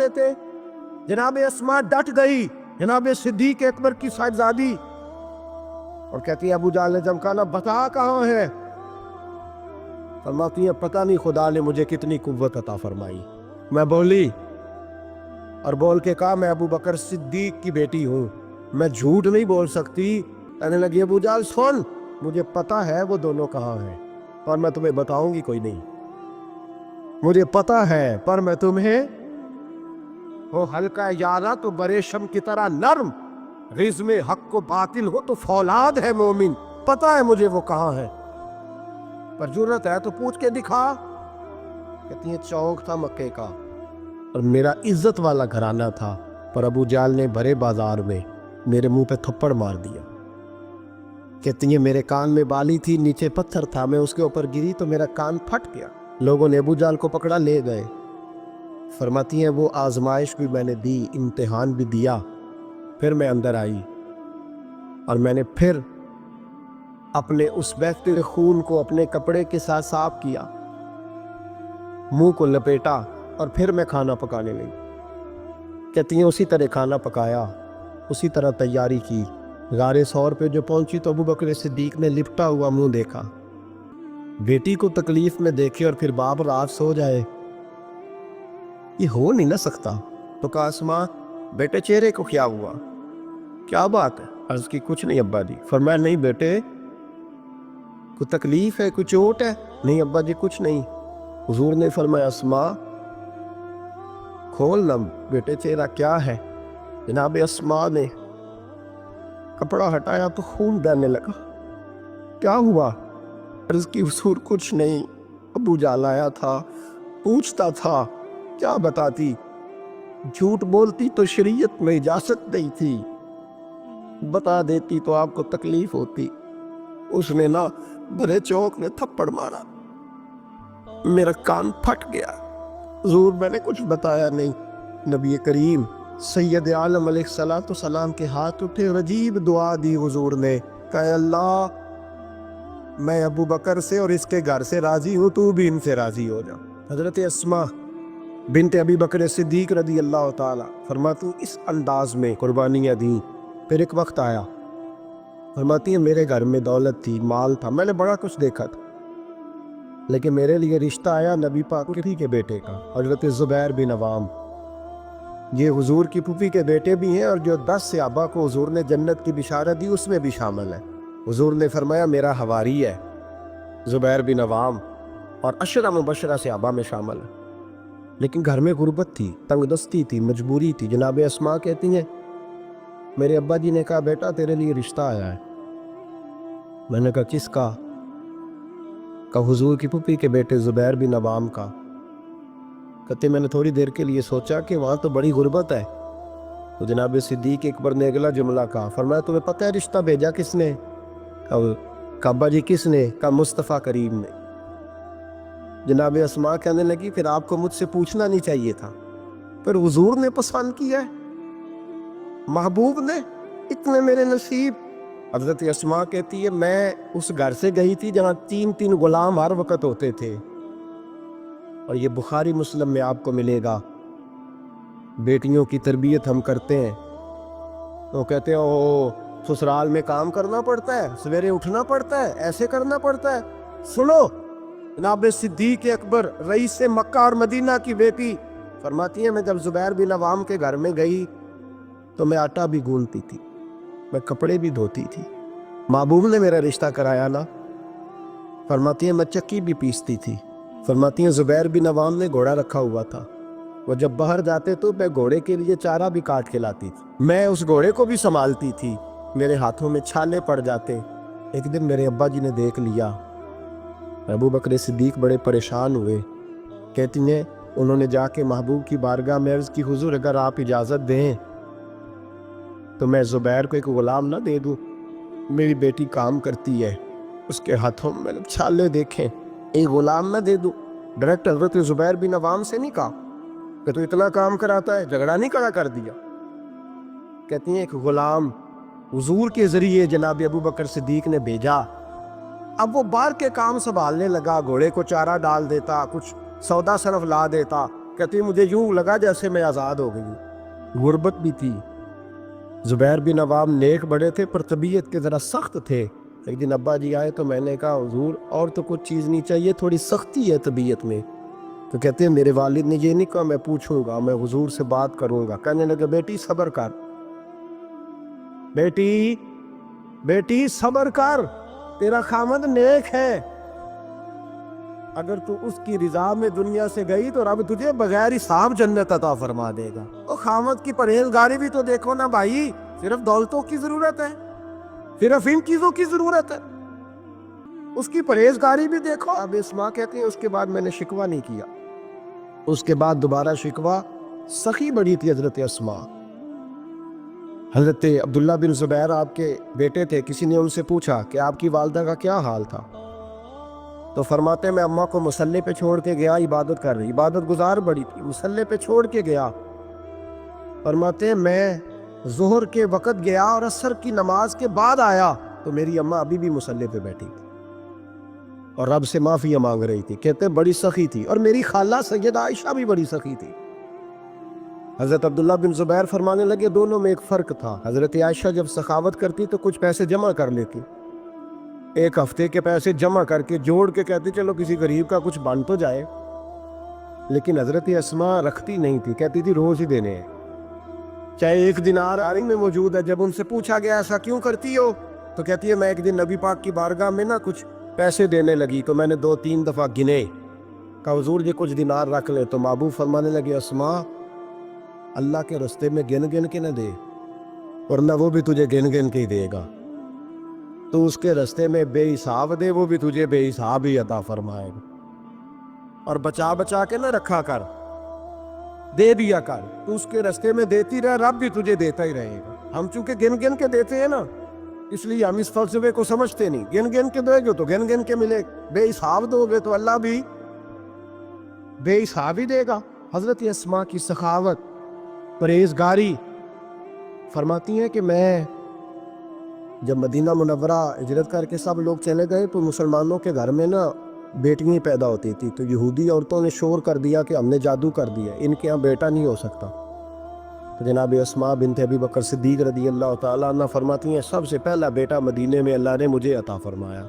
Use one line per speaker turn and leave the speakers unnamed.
रहे थे। जनाब अस्मा डट गई, जनाब सिद्दीक अकबर की साहिबजादी, और कहती है अबू जाल ने जब कहा ना बता कहाँ है, फरमाती है पता नहीं खुदा ने मुझे कितनी कुव्वत अता फरमाई। मैं बोली और बोल के कहा मैं अबू बकर सिद्दीक की बेटी हूँ, मैं झूठ नहीं बोल सकती। कहने लगी अबू जाल सुन, मुझे पता है वो दोनों कहाँ हैं, और मैं तुम्हें बताऊंगी कोई नहीं, मुझे पता है, पर मैं तुम्हें वो हल्का यारा तो बरेशम की तरह नरम, रिज़्म हक को बातिल हो तो फौलाद है मोमिन, पता है मुझे वो कहाँ है, पर जरूरत है तो पूछ के दिखा। कहती है चौक था मक्के का और मेरा इज्जत वाला घराना था, पर अबू जाल ने भरे बाजार में मेरे मुंह पे थप्पड़ मार दिया। कहती है मेरे कान में बाली थी, नीचे पत्थर था, मैं उसके ऊपर गिरी तो मेरा कान फट गया, लोगों ने अबू जाल को पकड़ा ले गए। फरमाती हैं वो आजमाइश भी मैंने दी, इम्तिहान भी दिया, फिर मैं अंदर आई और मैंने फिर अपने उस बहते खून को अपने कपड़े के साथ साफ किया, मुंह को लपेटा और फिर मैं खाना पकाने लगी। कहती हैं उसी तरह खाना पकाया, उसी तरह तैयारी की। गारे सौर पे जो पहुंची तो अबू बकर सिद्दीक ने लिपटा हुआ मुंह देखा। बेटी को तकलीफ में देखे और फिर बाप रात सो जाए, ये हो नहीं ना सकता। तो कहा अस्मा बेटे चेहरे को क्या हुआ, क्या बात है? अर्ज की कुछ नहीं अब्बा जी। फरमाया नहीं बेटे कोई तकलीफ है, कोई चोट है? नहीं अब्बा जी कुछ नहीं। हुजूर ने फरमाया अस्मा खोल ना बेटे चेहरा क्या है। जनाब अस्मा ने कपड़ा हटाया तो खून बहने लगा। क्या हुआ? अर्ज की हुजूर कुछ नहीं, अबू जाल आया था, पूछता था, क्या बताती, झूठ बोलती तो शरीयत में इजाजत नहीं थी, बता देती तो आपको तकलीफ होती। उसने ना भरे चौक ने थप्पड़ मारा, मेरा कान फट गया। हुजूर मैंने कुछ बताया नहीं। नबी करीम सैयद आलम अलैहिस्सलातु सलाम के हाथ उठे और अजीब दुआ दी हुजूर ने, कहा अल्लाह मैं अबू बकर से और इसके घर से राजी हूँ, तू भी इनसे राजी हो जा। हजरत अस्मा बिनते अबी बकर सिद्दीक रदी अल्लाह ताला फरमाती इस अंदाज में कुर्बानियाँ दी। फिर एक वक्त आया, फरमाती है मेरे घर में दौलत थी, माल था, मैंने बड़ा कुछ देखा था, लेकिन मेरे लिए रिश्ता आया नबी पाक के बेटे का, हजरत ज़ुबैर बिन अवाम। ये हुजूर की फूफी के बेटे भी हैं और जो 10 सहाबा को हुजूर ने जन्नत की बिशारत दी उसमें भी शामिल है। हुजूर ने फरमाया मेरा हवारी है ज़ुबैर बिन अवाम, और अशरा मुबशरा सहाबा में शामिल है। लेकिन घर में गुर्बत थी, तंगदस्ती थी, मजबूरी थी। जनाब अस्मा कहती हैं मेरे अब्बा जी ने कहा बेटा तेरे लिए रिश्ता आया है। मैंने कहा किसका? का हुजूर की पुप्पी के बेटे ज़ुबैर बिन अवाम का। कहते मैंने थोड़ी देर के लिए सोचा कि वहाँ तो बड़ी गुर्बत है। तो जनाब सिद्दीक अकबर ने अगला जुमला कहा, फरमाया तुम्हें पता है रिश्ता भेजा किसने? कहा अब्बा जी किसने? कहा मुस्तफ़ा करीम ने। जनाब अस्मा कहने लगी फिर आपको मुझसे पूछना नहीं चाहिए था, फिर हुजूर ने पसंद किया है, महबूब ने, इतने मेरे नसीब। हजरत अस्मा कहती है मैं उस घर से गई थी जहाँ 3 गुलाम हर वक्त होते थे, और ये बुखारी मुस्लिम में आपको मिलेगा। बेटियों की तरबियत हम करते हैं तो कहते हैं ओ ससुराल में काम करना पड़ता है, सवेरे उठना पड़ता है, ऐसे करना पड़ता है। सुनो जनाब सिद्दीक अकबर रईस मक्का और मदीना की बेटी फरमाती है मैं जब ज़ुबैर बिन अवाम के घर में गई तो मैं आटा भी गूंथती थी, मैं कपड़े भी धोती थी। महबूब ने मेरा रिश्ता कराया ना। फरमाती है मैं चक्की भी पीसती थी। फरमाती है ज़ुबैर बिन अवाम ने घोड़ा रखा हुआ था, वो जब बाहर जाते तो मैं घोड़े के लिए चारा भी काट के लाती थी, मैं उस घोड़े को भी संभालती थी, मेरे हाथों में छाले पड़ जाते। एक दिन मेरे अब्बा जी ने देख लिया, अबू बकर सिद्दीक बड़े परेशान हुए। कहती हैं उन्होंने जाके महबूब की बारगाह में अर्ज़ की हुजूर अगर आप इजाज़त दें तो मैं ज़ुबैर को एक गुलाम ना दे दूँ, मेरी बेटी काम करती है, उसके हाथों में मैंने छाले देखे, एक गुलाम ना दे दूँ। डायरेक्ट हज़रत ज़ुबैर बिन अवाम से नहीं कहा कि तू इतना काम कराता है, झगड़ा नहीं खड़ा कर दिया। कहती हैं एक गुलाम हुजूर के ज़रिए जनाब अबू बकर सिद्दीक ने भेजा। अब वो बाहर के काम संभालने लगा, घोड़े को चारा डाल देता, कुछ सौदा सरफ ला देता, کہتی مجھے یوں لگا جیسے میں آزاد ہو گئی. غربت بھی تھی. زبیر بن عوام نیک بڑے تھے پر طبیعت کے ذرا سخت تھے. ایک دن ابا جی آئے تو میں نے کہا حضور اور تو کچھ چیز نہیں چاہیے، تھوڑی سختی ہے طبیعت میں. تو کہتے ہیں میرے والد نے یہ نہیں کہا میں پوچھوں گا، میں حضور سے بات کروں گا. کہنے لگے بیٹی صبر کر، بیٹی صبر کر، تیرا خامد نیک ہے، اگر تو اس کی رضا میں دنیا سے گئی تو رب تجھے بغیر حساب جنت عطا فرما دے گا. اور خامد کی پرہیزگاری بھی تو دیکھو نا بھائی، صرف دولتوں کی ضرورت ہے، صرف ان چیزوں کی ضرورت ہے، اس کی پرہیزگاری بھی دیکھو. اب اسماء کہتے ہیں اس کے بعد میں نے شکوہ نہیں کیا. اس کے بعد دوبارہ شکوہ، سخی بڑی تھی حضرت اسماء. حضرت عبداللہ بن زبیر آپ کے بیٹے تھے. کسی نے ان سے پوچھا کہ آپ کی والدہ کا کیا حال تھا؟ تو فرماتے میں اماں کو مصلی پہ چھوڑ کے گیا، عبادت کر رہی، عبادت گزار بڑی تھی، مصلی پہ چھوڑ کے گیا. فرماتے میں ظہر کے وقت گیا اور عصر کی نماز کے بعد آیا تو میری اماں ابھی بھی مصلی پہ بیٹھی تھی اور رب سے معافی مانگ رہی تھی. کہتے بڑی سخی تھی. اور میری خالہ سیدہ عائشہ بھی بڑی سخی تھی. حضرت عبداللہ بن زبیر فرمانے لگے دونوں میں ایک فرق تھا. حضرت عائشہ جب سخاوت کرتی تو کچھ پیسے جمع کر لیتی، ایک ہفتے کے پیسے جمع کر کے جوڑ کے کہتی چلو کسی غریب کا کچھ بن تو جائے. لیکن حضرت اسماء رکھتی نہیں تھی، کہتی تھی روز ہی دینے ہیں، چاہے ایک دینار آرنگ میں موجود ہے. جب ان سے پوچھا گیا ایسا کیوں کرتی ہو تو کہتی ہے میں ایک دن نبی پاک کی بارگاہ میں نا کچھ پیسے دینے لگی تو میں نے 2-3 دفعہ گنے، کہا حضور یہ کچھ دینار رکھ لے. تو محبوب فرمانے لگے اسماء اللہ کے رستے میں گن گن کے نہ دے، ورنہ وہ بھی تجھے گن گن کے ہی دے گا. تو اس کے رستے میں بے حساب دے، وہ بھی تجھے بے حساب ہی عطا فرمائے گا. اور بچا بچا کے نہ رکھا کر، دے دیا کر. تو اس کے رستے میں دیتی رہ، رب بھی تجھے دیتا ہی رہے گا. ہم چونکہ گن گن کے دیتے ہیں نا، اس لیے ہم اس فلسفے کو سمجھتے نہیں. گن گن کے دو گے تو گن گن کے ملے، بے حساب دو گے تو اللہ بھی بے حساب ہی دے گا. حضرت اسماء کی سخاوت، پرہیزگاری. فرماتی ہیں کہ میں جب مدینہ منورہ ہجرت کر کے سب لوگ چلے گئے تو مسلمانوں کے گھر میں نا بیٹیاں پیدا ہوتی تھی. تو یہودی عورتوں نے شور کر دیا کہ ہم نے جادو کر دیا، ان کے ہاں بیٹا نہیں ہو سکتا. تو جناب اسماء بنت ابی بکر صدیق رضی اللہ تعالیٰ عنہ فرماتی ہیں سب سے پہلا بیٹا مدینے میں اللہ نے مجھے عطا فرمایا.